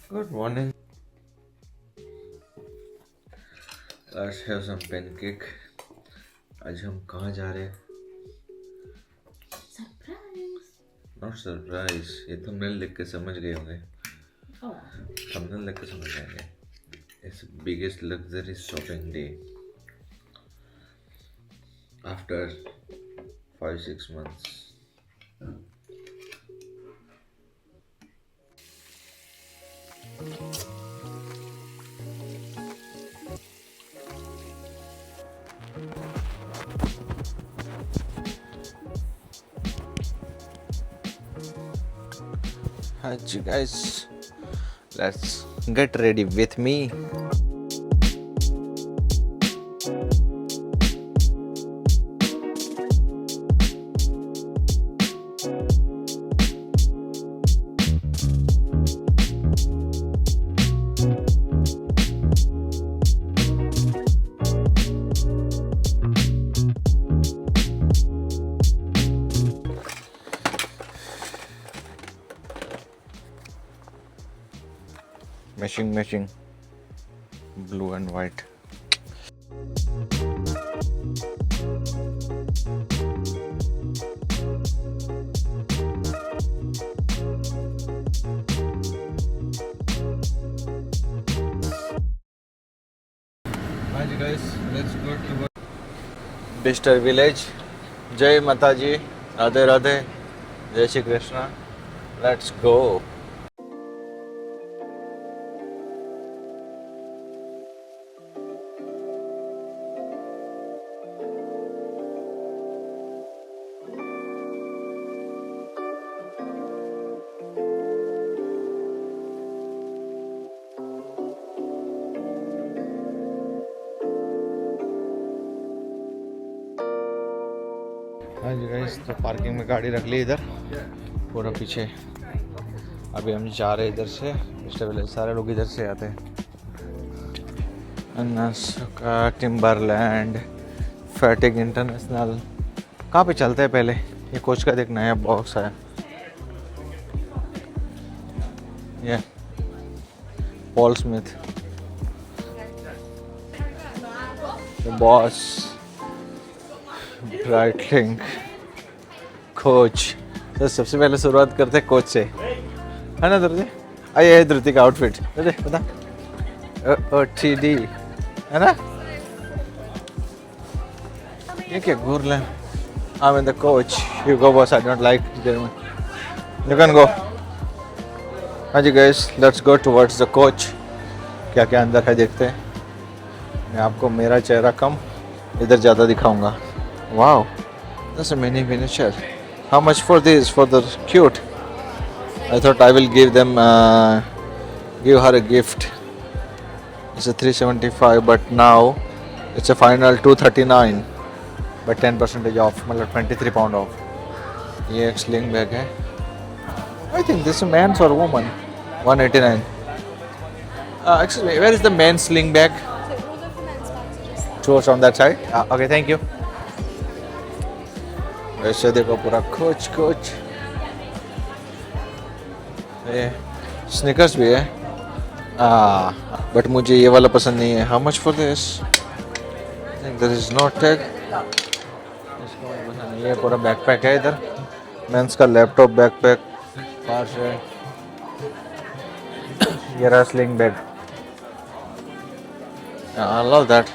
Good morning. Let's have some pancake. आज हम कहाँ जा रहे हैं? सरप्राइज। Not surprise. ये thumbnail देख के समझ गए होंगे. Oh. Thumbnail देख के समझ जाएंगे. It's biggest luxury shopping day. After 5-6 months. Hi you guys. Let's get ready with me. Matching blue and white. Hi guys, let's go to Dister village. Jai Mataji, Radhe Radhe, Jai Shri Krishna. Let's go. हाँ जी guys, तो parking में गाड़ी रख ली इधर पूरा पीछे. अभी हम जा रहे हैं इधर से मिस्टर विलेज. सारे लोग इधर से आते हैं. अन्नासुका, टिम्बरलैंड, फैटिग इंटरनेशनल. कहाँ पे चलते हैं पहले? ये कोच का देख नया बॉक्स है. ये पॉल स्मिथ, बॉस, ब्राइटलिंग, कोच. तो सबसे पहले शुरुआत करते हैं कोच से, है ना धृति? आइए है धृति का आउटफिट बता. OTD है ना? ये क्या घूर ले? I'm in the coach. You go boss. I don't like German. You can go. हाँ जी guys, let's go towards the coach. क्या क्या अंदर है देखते हैं. मैं आपको मेरा चेहरा कम इधर ज़्यादा दिखाऊंगा. Wow, that's a mini miniature. How much for this? For the cute? I thought I will give them, give her a gift. It's a 375, but now it's a final 239, but 10% off, मतलब 23 pound off. ये एक sling bag है. I think this is man's or woman. 189. Excuse me, where is the men's sling bag? So all of the men's bags are just there. Towards on that side. Okay, thank you. ऐसे देखो पूरा coach. ये sneakers भी है. But मुझे ये वाला पसंद नहीं है. How much for this? I think there is no tag. इसको मुझे पसंद नहीं. ये पूरा बैकपैक है इधर. मेंस का लैपटॉप बैकपैक पास है. ये रहा sling bag. I love that.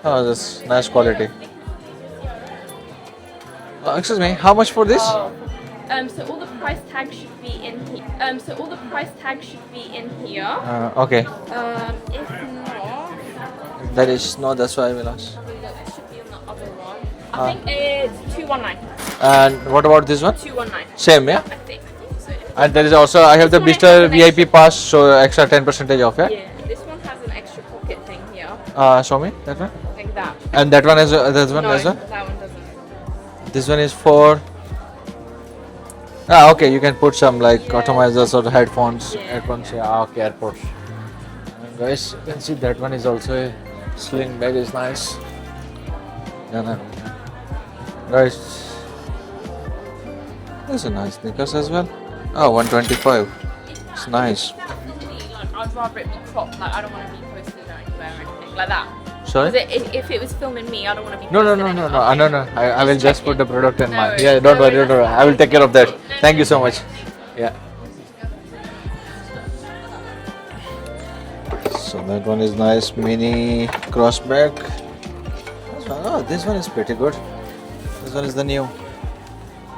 Oh, this nice quality. Excuse me, how much for this? So all the price tags should be in here. So all the price tags should be in here. Okay. If not, That is no, that's why I will ask. have a look. It should be on the other one. I think it's 219. And what about this one? 219. Same, yeah? I think so. And there is also, I have the This one Bister has an VIP pass, so extra 10% off, yeah? Yeah. This one has an extra pocket thing here, Show me that one. like that. And that one is that one No, as well. that one doesn't. This one is for. Okay, you can put some like automizers or headphones. Yeah. Headphones, yeah. Okay, AirPods. And guys, you can see that one is also a sling bag. Is nice. Yeah, no. Guys, there's a nice sneakers as well. Oh, 125. It's nice. Definitely, like I'd rather it be cropped. Like I don't want to be posted anywhere or anything like that. Sorry? Because if it was filming me, I don't want to be. No, no, posted no, no, anywhere. no, no, no. I will just put the product in No my. worries. Yeah, don't No worry, worries, don't worry. that's I will take care of that. Thank you so much. Yeah. So that one is nice, mini crossback. Oh, this one is pretty good. This one is the new.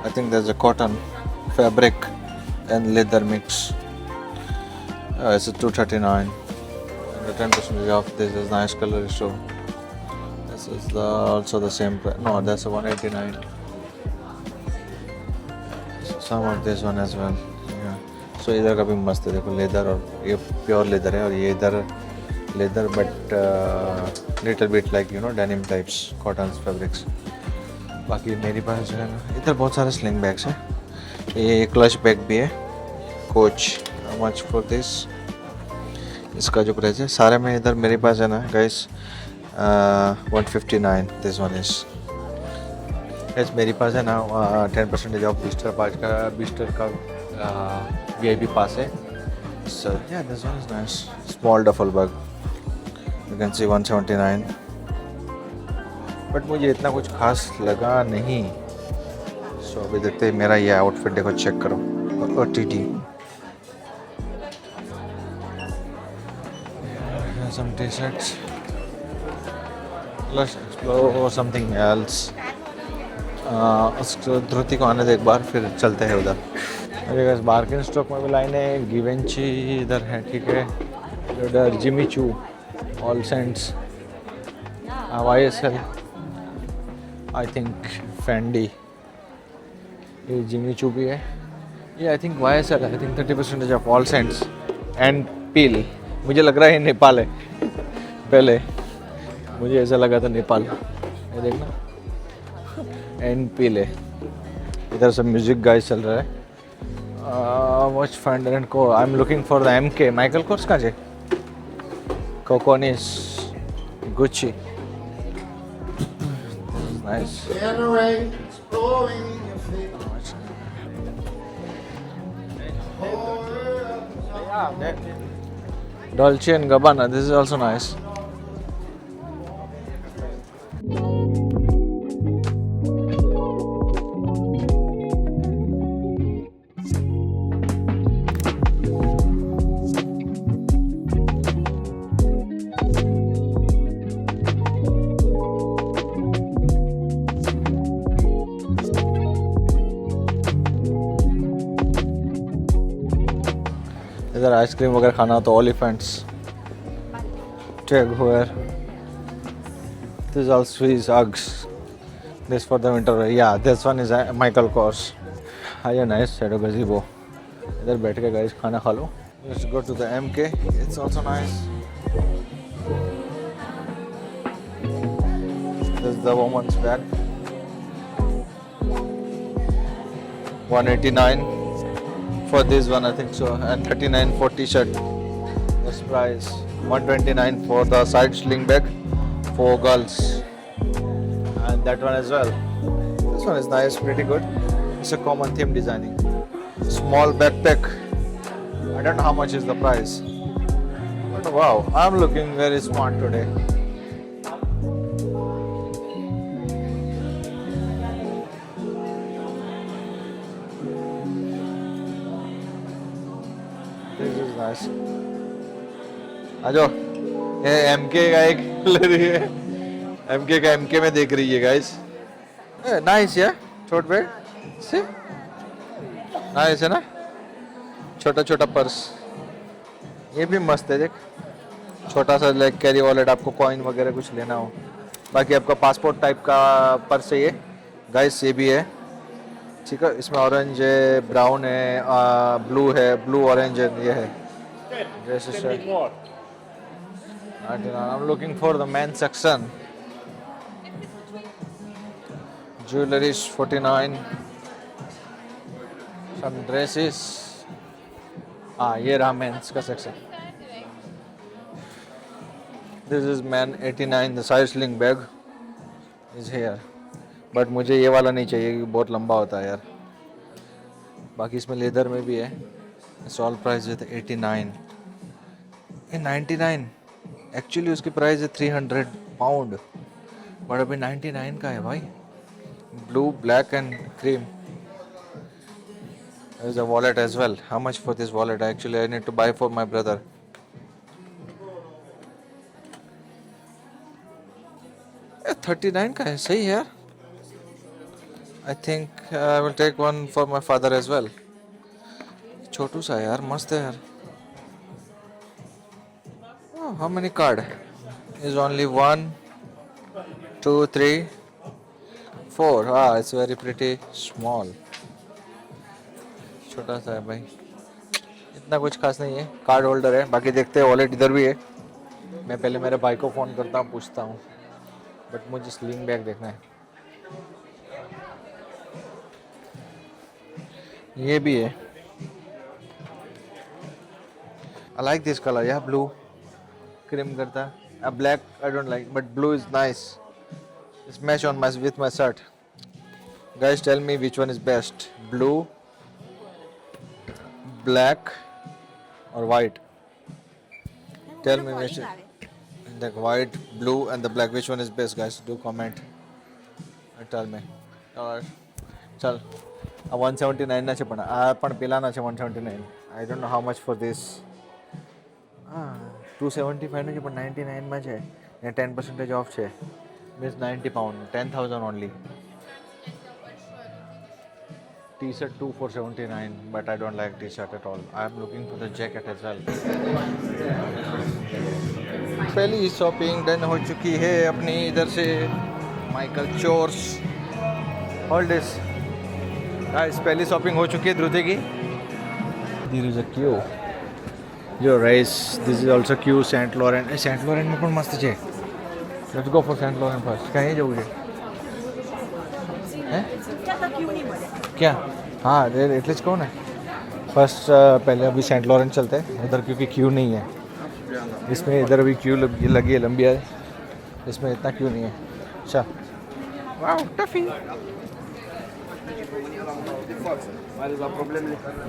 I think there's a cotton, fabric, and leather mix. It's a 239. And the 10% off. This is nice color. So this is also the same price. No, that's a 189. So some of this one as well. Yeah. So इधर का भी मस्त है देखो leather और ये pure leather है और ये इधर leather but little bit like you know denim types cotton fabrics. बाकी मेरे पास जो है ना इधर बहुत सारे स्लिंग बैग्स हैं. ये क्लच बैग भी है coach. How much for this. इसका जो प्राइस है सारे में इधर मेरे पास है ना guys 159. This one is guys मेरे पास है ना 10% ऑफ बिस्टर का VIP पास है. So yeah, this one is nice. Small duffel bag. You can see 179. But मुझे इतना कुछ खास लगा नहीं. सो अभी देखते हैं मेरा ये आउटफिट देखो चेक करो. OTT. Some t-shirts. Let's explore something else. उसको ध्रुति को आने दे एक बार फिर चलते हैं उधर. मेरे पास बार्किन स्टॉक में भी लाइन है. गिवेंची इधर है ठीक है. इधर Jimmy Choo All Saints YSL I think Fendi. ये जिमी चू भी है. ये I think YSL I think 30% off All Saints and पील. मुझे लग रहा है ये नेपाल है. पहले मुझे ऐसा लगा था नेपाल. ये देखना एंड पील है. इधर सब म्यूजिक गाइस चल रहा है. Watch Finder and Co. I'm looking for the MK. Michael Kors कहाँ है? Coconis, Gucci. This is nice. Dolce and Gabbana. This is also nice. इधर आइसक्रीम वगैरह खाना हो तो ओलिफेंट्स. Tag wear. This is all Swiss Uggs. This for the winter wear. Yeah, this one is Michael Kors. Hiya, nice shadow gazebo. इधर बैठ के guys खाना खा लो. Let's go to the MK. It's also nice. This is the woman's bag. 189 for this one I think so, and 39 for t-shirt. This price 129 for the side sling bag for girls, and that one as well. This one is nice, pretty good. It's a common theme designing. Small backpack. I don't know how much is the price, but wow, I'm looking very smart today. This is nice. आ जाओ. ये MK का एक ले रही है. MK का MK में देख रही है guys. Nice yeah. Short bag. See? Nice है ना? छोटा छोटा पर्स. ये भी मस्त है देख. छोटा सा लाइक कैरी वॉलेट आपको कॉइन वगैरह कुछ लेना हो. बाकी आपका पासपोर्ट टाइप का पर्स है ये. गाइस ये भी है. ठीक है. इसमें ऑरेंज है, ब्राउन है, ब्लू है, ब्लू ऑरेंज है. ये है. This is I'm looking for the men's section. Jewelry is 49. Some dresses. ये रहा men's का section. This is man 89. The side sling bag is here. But मुझे ये वाला नहीं चाहिए क्योंकि बहुत लंबा होता है यार. बाकी इसमें लेदर में भी है. इट्स ऑल प्राइस विद 89 ये 99 एक्चुअली उसकी प्राइस है 300 पाउंड बट अभी 99 का है भाई blue black and cream there is a wallet as well how much for this wallet actually I need to buy for my brother 39 का है सही है यार I think I will take one for my father as well छोटू सा है यार मस्त है यार oh, how many card is only 1 2 3 4 ah it's very pretty small छोटा सा है भाई इतना कुछ खास नहीं है कार्ड होल्डर है बाकी देखते हैं वॉलेट इधर भी है मैं पहले मेरे भाई को फ़ोन करता हूँ पूछता हूँ बट मुझे स्लिंग बैग देखना है ये भी है आई लाइक दिस कलर या ब्लू क्रीम करता black I don't like but blue is nice it's match on my with my shirt guys tell me which one is best blue black or white tell me which the white blue and the black which one is best guys do comment and tell me और चल 179 ના છે પણ આ પણ પેલાના છે 179 I don't know how much for this 275 નું છે પણ 99 માં છે ને 10% off છે means 90 pound 10,000 only T-shirt 2 for 79 but I don't like T-shirt at all I am looking for the jacket as well पहली शॉपिंग डन हो चुकी है अपनी इधर से Michael Kors all this guys पहली शॉपिंग हो चुकी है ध्रुति की देयर इज अ क्यू यो राइस this is also Yves Saint Laurent में પણ મસ્ત છે let's go for Saint Laurent first કहीं જવું છે क्या हाँ એટલે જ કહું ને फर्स्ट पहले अभी सेंट लॉरेंट चलते हैं उधर क्योंकि क्यू नहीं है इसमें इधर अभी क्यू लगी है लंबी है इसमें इतना क्यू नहीं है अच्छा wow Tuffy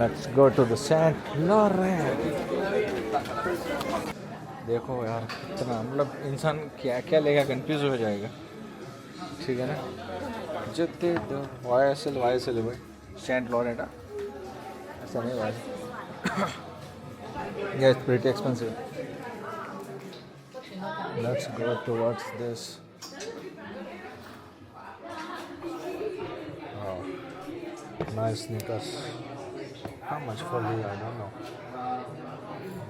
let's go to the Saint Laurent देखो यार इतना मतलब इंसान क्या क्या लेगा कंफ्यूज हो जाएगा ठीक है ना जते तो YSL है भाई सेंट लॉरेंट ऐसा नहीं भाई yeah it's pretty expensive let's go towards this oh nice sneakers how much for the I don't know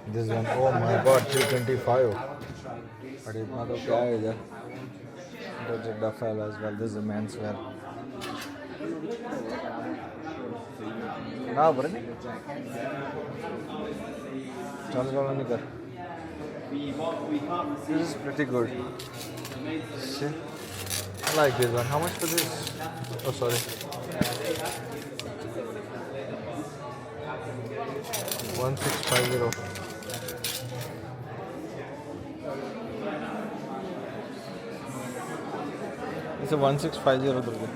this one oh my god 325 but इतना तो क्या है इधर there's a duffel as well this is a men's wear ना बरे चलो नहीं कर this is pretty good see I like this one how much for this oh sorry 1650 इसे 1650 रुपये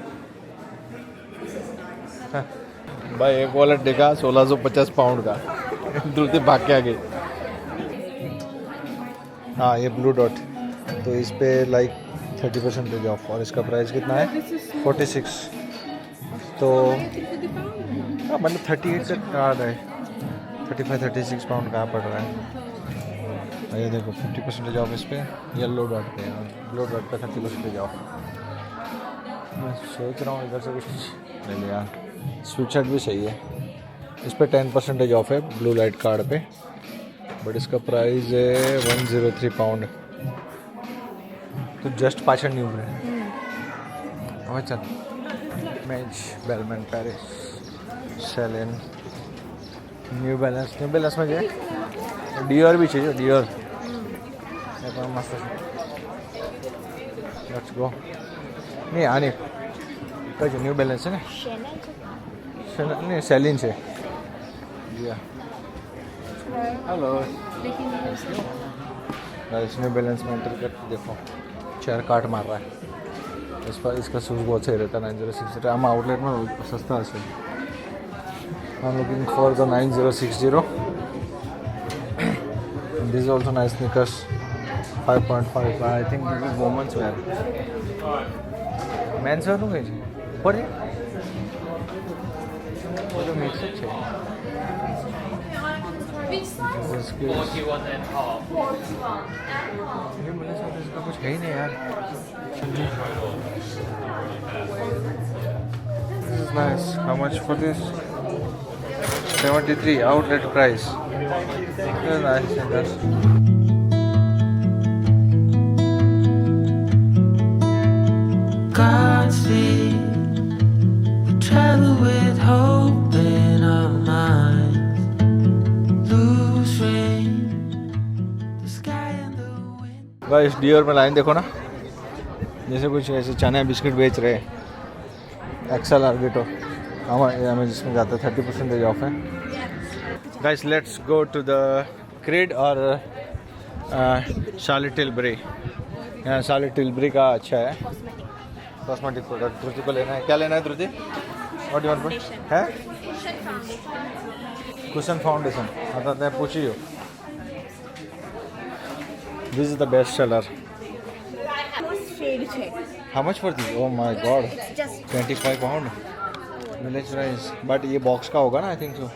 भाई एक वॉलेट देखा 1650 पाउंड का दूसरी भाग के आ गई हाँ ये ब्लू डॉट तो इस पे लाइक 30% ऑफ और इसका प्राइस कितना है 46 तो हाँ मतलब 38 का कार्ड है 35-36 पाउंड कहाँ पड़ रहा है ये देखो 50% ऑफ इस पे येलो डॉट पे और ब्लू डॉट पे 30% ऑफ मैं सोच रहा हूँ इधर से कुछ ले लिया स्वेट शर्ट भी सही है इस पे 10% ऑफ है ब्लू लाइट कार्ड पे बट इसका प्राइस है 103 पाउंड तो जस्ट पाचड़ नहीं उभरे હવે ચાલ મેચ બેલમેન પેરિસ સેલેન ન્યૂ બેલેન્સમાં છે ડિયોર બી છે જો ડિયોર એ પણ મસ્ત છે લેટ્સ ગો નહીં આની કઈ છે ન્યૂ બેલેન્સ છે ને नहीं सेलिन से हेलो न्यू बैलेंस में एंटर कर देखो चेयर कार्ड मार रहा है इस पर इसका शूज़ बहुत सही रहता है 906 आम आउटलेट में सस्ता है I'm looking for the 9060. And this is also nice sneakers. 5.5. I think this is women's wear. Men's wear નું કઈ છે ઉપર છે બધું મિક્સ જ છે. Biscuits. ये मेरे साथ इसका कुछ है ही नहीं यार. This is nice. How much for this? 73 outlet price. This is nice. Godspeed, we travel with hope in our minds. Lose rain, the sky and the wind. Guys Dior में लाइन देखो ना, जैसे कुछ ऐसे चने बिस्किट बेच रहे हैं. एक्सेल आर्गेटो हमें जिसमें जाता है 30% ऑफ है. Guys let's go to the Creed और शार्लेट टिलबरी. यहाँ शार्लेट टिलबरी का अच्छा है कॉस्मेटिक प्रोडक्ट. ध्रुति को लेना है. क्या लेना है ध्रुति? व्हाट यू वांट है? Cushion foundation. आता है पूछियो. This is the best seller. How much for this? Oh my god. 25 pound. Village rice. But ये बॉक्स का होगा ना आई थिंक सो.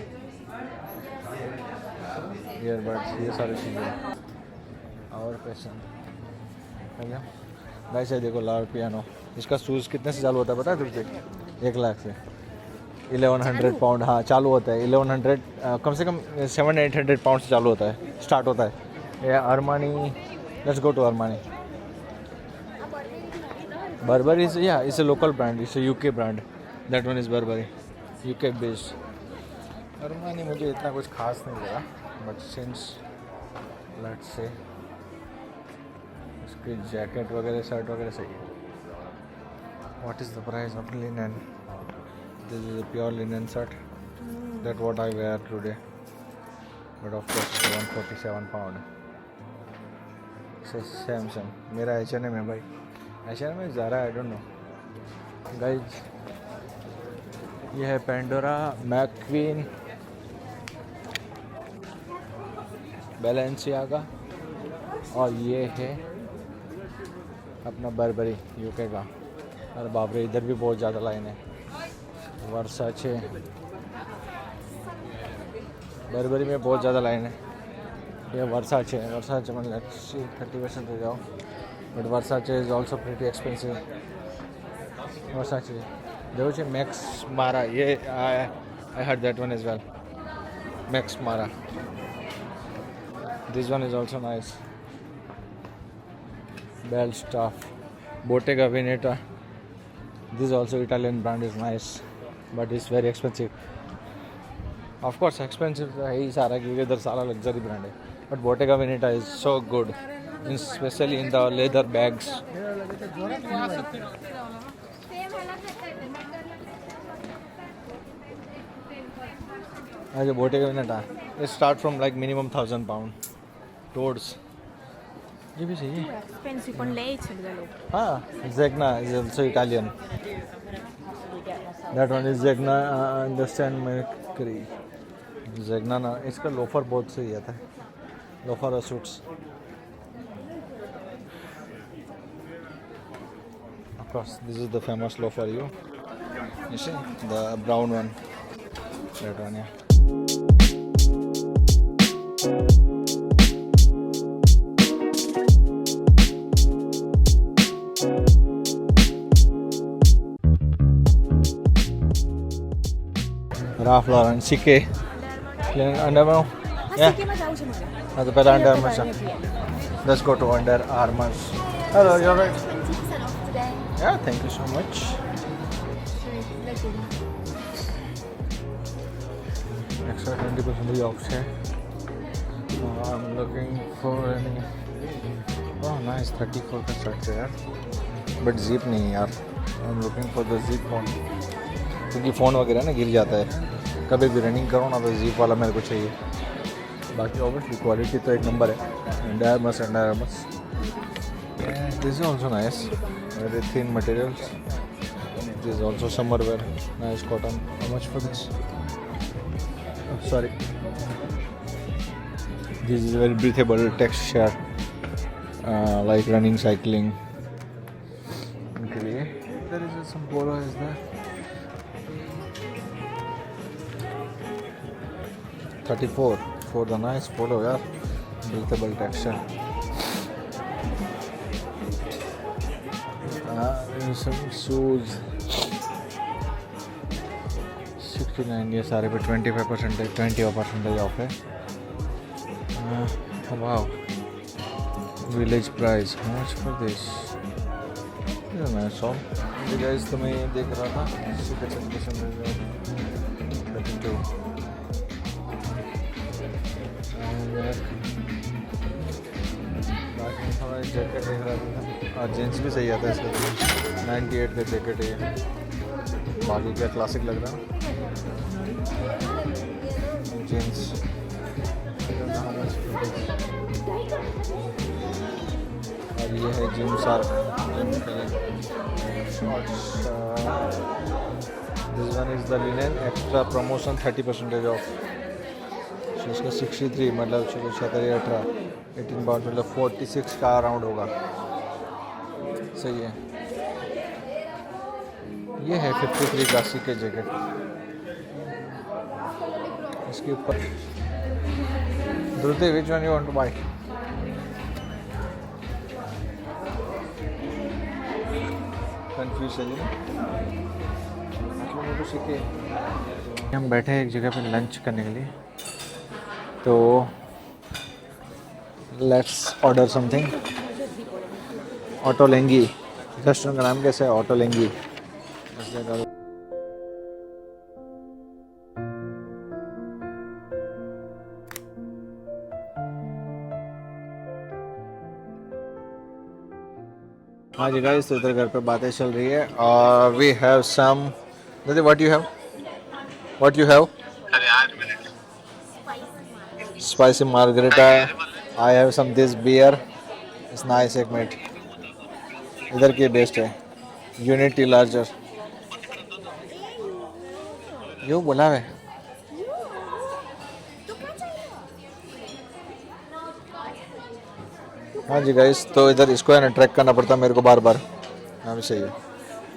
ईयरबड्स ये सारी चीज़ें. और पैशन. गाइस ये देखो लार्ड पियानो. इसका शूज़ कितने से चालू होता है पता है तुझे? 1 लाख से. 1100 पाउंड. हाँ चालू होता है 1100. कम से कम 700-800 पाउंड से चालू होता है. स्टार्ट होता है. ये Armani. Let's go to Armani. Burberry is it's a local brand. It's a UK brand. That one is Burberry. UK based. Armani मुझे इतना कुछ खास नहीं लगा. But since let's say इसकी जैकेट वगैरह शर्ट वगैरह सही है. What is the price of linen? This is a pure linen shirt. That what I wear today. But of course it's 147 pound. Same. मेरा H&M है भाई. H&M में ज़रा आई डोंट नो. गाइज ये है पेंडोरा, मैक्वीन, बैलेंसियागा और ये है अपना बर्बरी यूके का. अरे बाप रे इधर भी बहुत ज़्यादा लाइन है. वर्साचे बर्बरी में बहुत ज़्यादा लाइन है. ये वर्साचे में 30% हो जाओ. But Versace is also pretty expensive. Versace. There was a Max Mara. Yeah, I heard that one as well. Max Mara. This one is also nice. Bell stuff. Bottega Veneta. This also Italian brand is nice, but it's very expensive. Of course, expensive है ही सारा क्योंकि इधर सारा luxury brand है. But Bottega Veneta is so good. Especially in the leather bags. As a Bottega Veneta, it start from like minimum 1,000 pound towards. ये भी सही है. Expensive on later though. हाँ, Zegna is also Italian. That one is Zegna. Understand Mercury. Zegna ना इसका loafer बहुत सही आता है. लोफर और suits. Of course, this is the famous loafer. You see the brown one. That one, yeah. Ralph Lauren, CK. Under Armour. Yeah. That's the better Under Armour. Let's go to Under Armour. Hello, you're right. Yeah, thank you so much. Extra 20% off है. I'm looking for any. Oh, nice 34 का shirt है यार. But zip नहीं है यार. I'm looking for the zip one. क्योंकि phone वगैरह ना गिर जाता है. कभी भी रनिंग करो ना तो zip वाला मेरे को चाहिए. बाकी obviously क्वालिटी तो एक नंबर है. Under Armour. Yeah, this is also nice. Very thin materials. This is also summer wear. Nice cotton. How much for this? Sorry. This is very breathable texture, like running, cycling. Okay. There is some polo. Is there? 34 for the nice polo, yeah. Breathable texture. Some shoes. 69, ये सारे पे 25% 20% of है. Wow. Village price. How much for this? Yeah, nice all. ये guys तो मैं ये देख रहा था. 32. बाकी थोड़ा जैकेट देख रहा था और जीन्स भी सही आता है इसका. 98 का जैकेट है. बाकी क्या क्लासिक लग रहा है जीन्स. और ये है gym shark shorts. This one is the linen extra promotion 30% of. इसका 63 मतलब 76 18 18 पाउंड मतलब 46 का अराउंड होगा. सही है. ये है 53 का सीके जैकेट. इसके ऊपर Dhruti, which one you want to buy? Confused है जी ना. हम बैठे हैं एक जगह पे लंच करने के लिए. तो लेट्स ऑर्डर समथिंग. ऑटोलेंगी. रेस्टोरेंट का नाम कैसा है? ऑटोलेंगी. हाँ जी गाइस, तो इधर घर पे बातें चल रही है. We have some. What you have? What you have? Spicy margarita. I have some this beer. It's nice. एक मिनट. इधर की बेस्ट है. Unity larger. यो बोला है. हाँ जी गाइस, तो इधर इसको है ना ट्रैक करना पड़ता है मेरे को बार बार. हाँ भी सही है.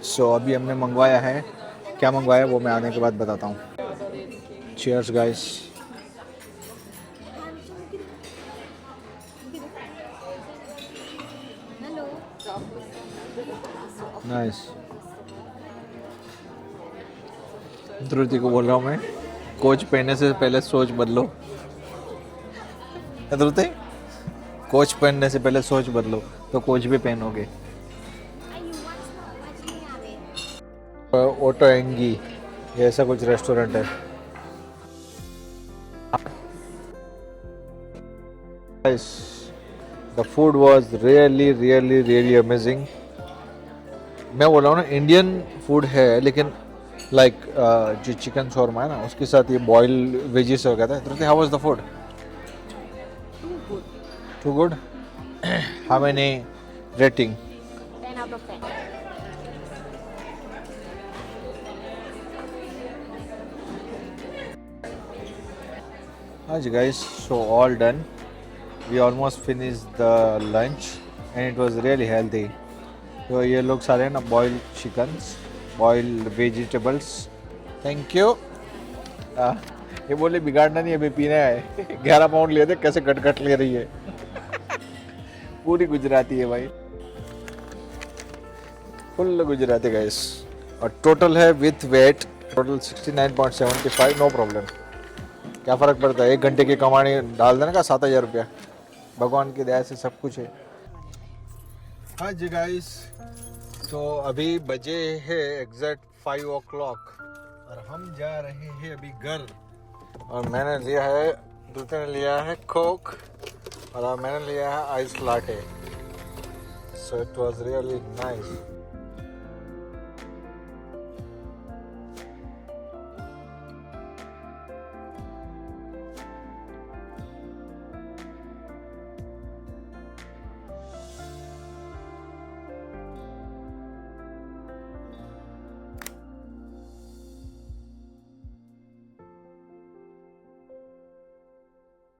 सो अभी हमने मंगवाया है. क्या मंगवाया वो मैं आने के बाद बताता हूँ. Cheers guys. नाइस. ध्रुति को बोल रहा हूँ मैं, कोच पहनने से पहले सोच बदलो. ध्रुति, कोच पहनने से पहले सोच बदलो तो कोच भी पहनोगे. ओटोएंगी ये ऐसा कुछ रेस्टोरेंट है. The food was really amazing. मैं बोल रहा हूँ ना, इंडियन फूड है लेकिन लाइक जो चिकन शोरमा है ना उसके साथ ये बॉयल वेजिस वगैरह है. Dhruti, how was the food? Too good. How many rating? 10 out of 10. Hi guys, so all done. We almost finished the lunch and it was really healthy. तो ये लोग सारे ना boiled chickens, boiled vegetables. Thank you. ये बोले बिगाड़ना नहीं, अभी पीना है. 11 पाउंड लिए थे, कैसे कट ले रही है. पूरी गुजराती है भाई. Full Gujarati guys. और टोटल है with weight total 69.75. No problem. क्या फ़र्क पड़ता है, 1 घंटे की कमानी डाल देने का 7,000 रुपया. भगवान की दया से सब कुछ है. हाँ जी गाइस, तो अभी बजे है एग्जैक्ट 5 o'clock और हम जा रहे हैं अभी घर. और मैंने लिया है, दूसरे ने लिया है कोक और मैंने लिया है ice latte. So it was really nice.